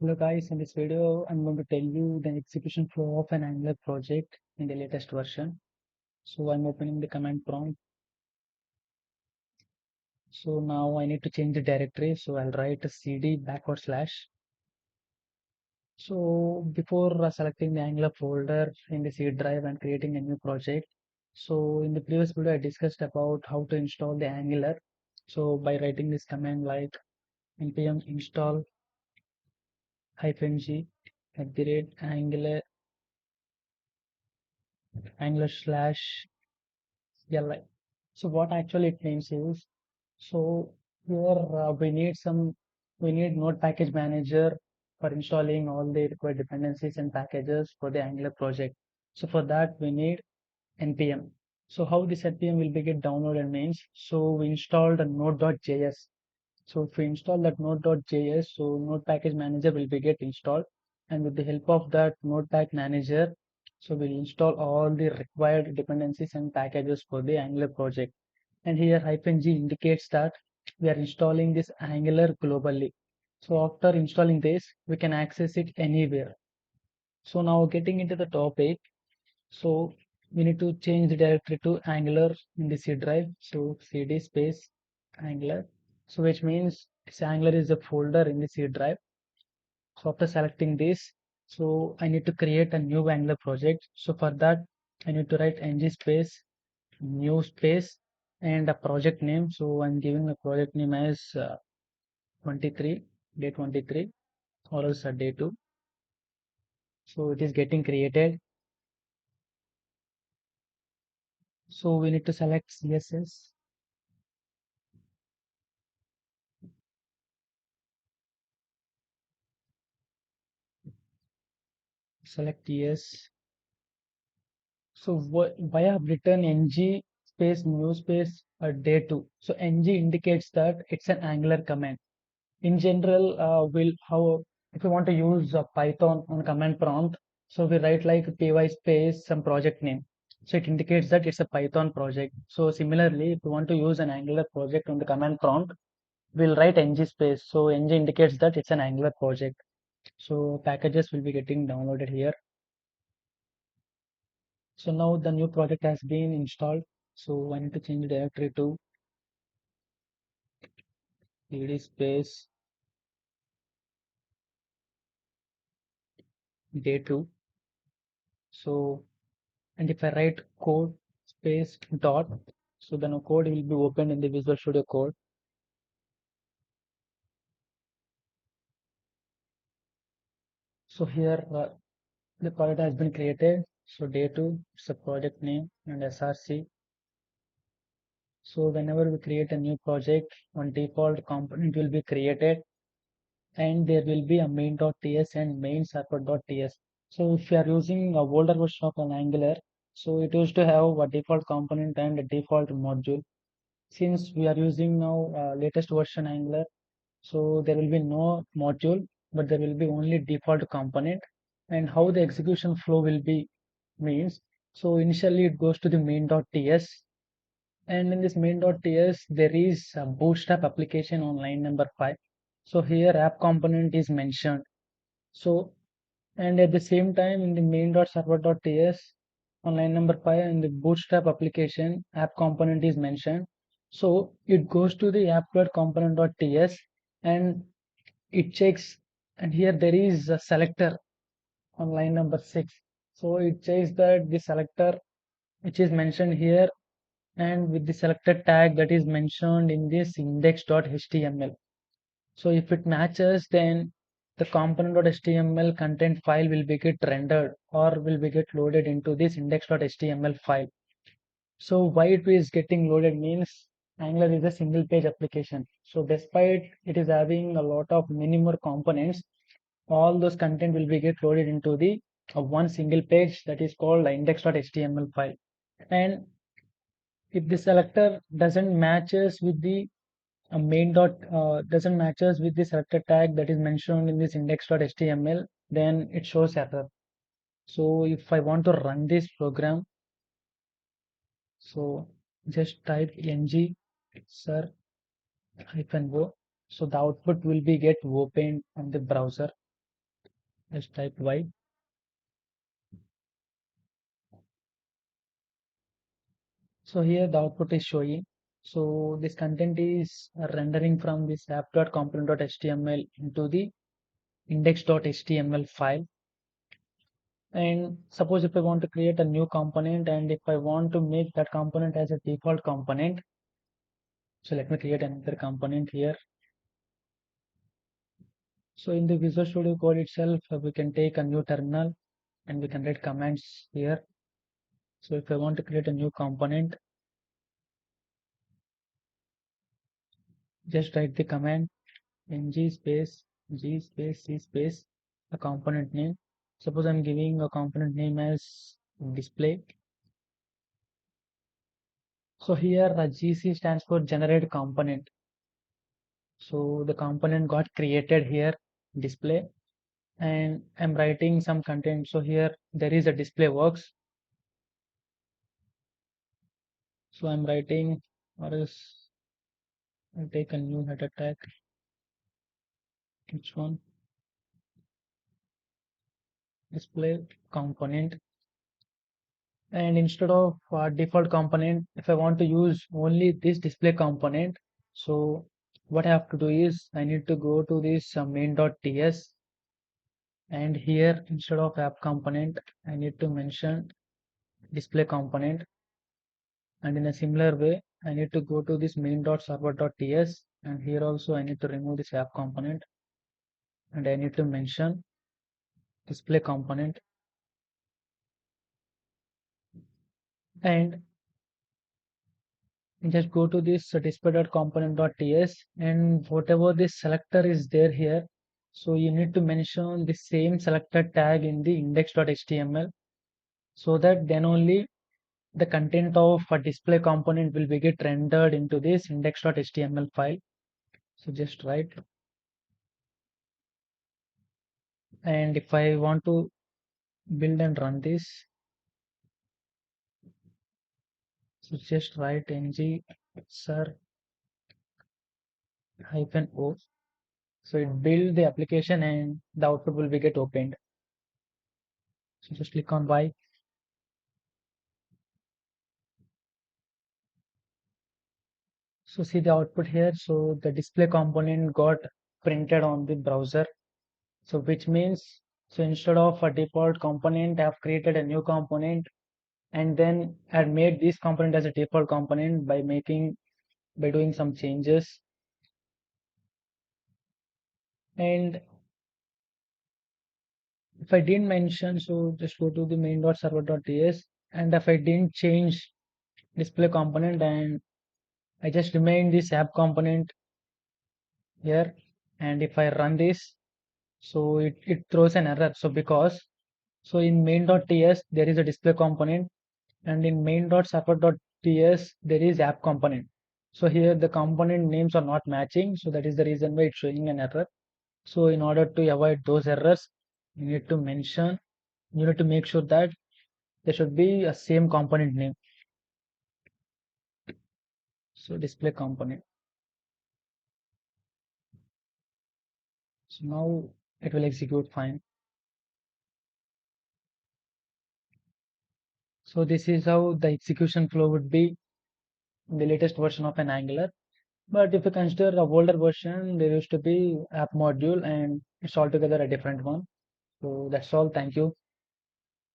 Hello guys, in this video I'm going to tell you the execution flow of an Angular project in the latest version. So I'm opening the command prompt. So now I need to change the directory. So I'll write a cd/. So before selecting the Angular folder in the C drive and creating a new project. So in the previous video I discussed about how to install the Angular. So by writing this command like npm install -g @angular/li. So what actually it means is, so here we need node package manager for installing all the required dependencies and packages for the Angular project. So for that we need npm. So how this npm will be get downloaded means, so we installed a node.js. So if we install that node.js, so node package manager will be get installed, and with the help of that node pack manager, so we'll install all the required dependencies and packages for the Angular project. And here -g indicates that we are installing this Angular globally. So after installing this, we can access it anywhere. So now getting into the topic, so we need to change the directory to Angular in the C drive. So cd space Angular. So which means this Angular is a folder in the C drive. So after selecting this, so I need to create a new Angular project. So for that, I need to write ng space new space and a project name. So I'm giving a project name as 23, day 23, or else a day 2. So it is getting created. So we need to select CSS, select yes. So why I have written ng space new space day 2. So ng indicates that it's an Angular command. In general, will how if you want to use Python on command prompt, so we write like py space some project name. So it indicates that it's a Python project. So similarly, if you want to use an Angular project on the command prompt, we'll write ng space. So ng indicates that it's an Angular project. So packages will be getting downloaded here. So now the new project has been installed. So I need to change the directory to cd space day 2. So, and if I write code space dot, so then a code will be opened in the Visual Studio Code. So here the project has been created. So day 2, it's a project name and src. So whenever we create a new project, one default component will be created, and there will be a main.ts and main server.ts. So if you are using a older version of an Angular, so it used to have a default component and a default module. Since we are using now latest version Angular, so there will be no module, but there will be only default component. And how the execution flow will be means, so initially it goes to the main.ts, and in this main.ts there is a bootstrap application on line number 5. So here app component is mentioned. So, and at the same time in the main.server.ts on line number 5 in the bootstrap application app component is mentioned. So it goes to the app.component.ts and it checks, and here there is a selector on line number 6. So it checks that the selector which is mentioned here and with the selected tag that is mentioned in this index.html. So if it matches, then the component.html content file will be get rendered or will be get loaded into this index.html file. So why it is getting loaded means Angular is a single page application. So despite it is having a lot of many more components, all those content will be get loaded into the one single page that is called index.html file. And if the selector doesn't matches with the main dot doesn't matches with the selected tag that is mentioned in this index.html, then it shows error. So if I want to run this program, so just type ng sir -o. So the output will be get opened on the browser. Let's type Y. So here the output is showing. So this content is rendering from this app.component.html into the index.html file. And suppose if I want to create a new component and if I want to make that component as a default component, so let me create another component here. So in the Visual Studio Code itself, we can take a new terminal and we can write commands here. So if I want to create a new component, just write the command ng space g space c space a component name. Suppose I'm giving a component name as display. So here GC stands for generate component. So the component got created here, display, and I'm writing some content. So here there is a display works. So I'm writing, or else I'll take a new header tag. Which one? Display component. And instead of default component, if I want to use only this display component, so what I have to do is I need to go to this main.ts, and here instead of app component I need to mention display component, and in a similar way I need to go to this main.server.ts, and here also I need to remove this app component and I need to mention display component. And just go to this display.component.ts, and whatever this selector is there here, so you need to mention the same selector tag in the index.html, so that then only the content of a display component will be get rendered into this index.html file. So just write, and if I want to build and run this, so just write ng sir -o. So it build the application and the output will be get opened. So just click on Y. So see the output here. So the display component got printed on the browser. So which means, so instead of a default component, I have created a new component and then I had made this component as a default component by doing some changes. And if I didn't mention, so just go to the main.server.ts, and if I didn't change display component and I just remain this app component here, and if I run this, so it throws an error. So because, so in main.ts there is a display component, and in main.server.ts there is app component. So here the component names are not matching, so that is the reason why it's showing an error. So in order to avoid those errors, you need to mention, you need to make sure that there should be a same component name. So display component. So now it will execute fine. So this is how the execution flow would be in the latest version of an Angular. But if you consider a older version, there used to be app module and it's altogether a different one. So that's all. Thank you.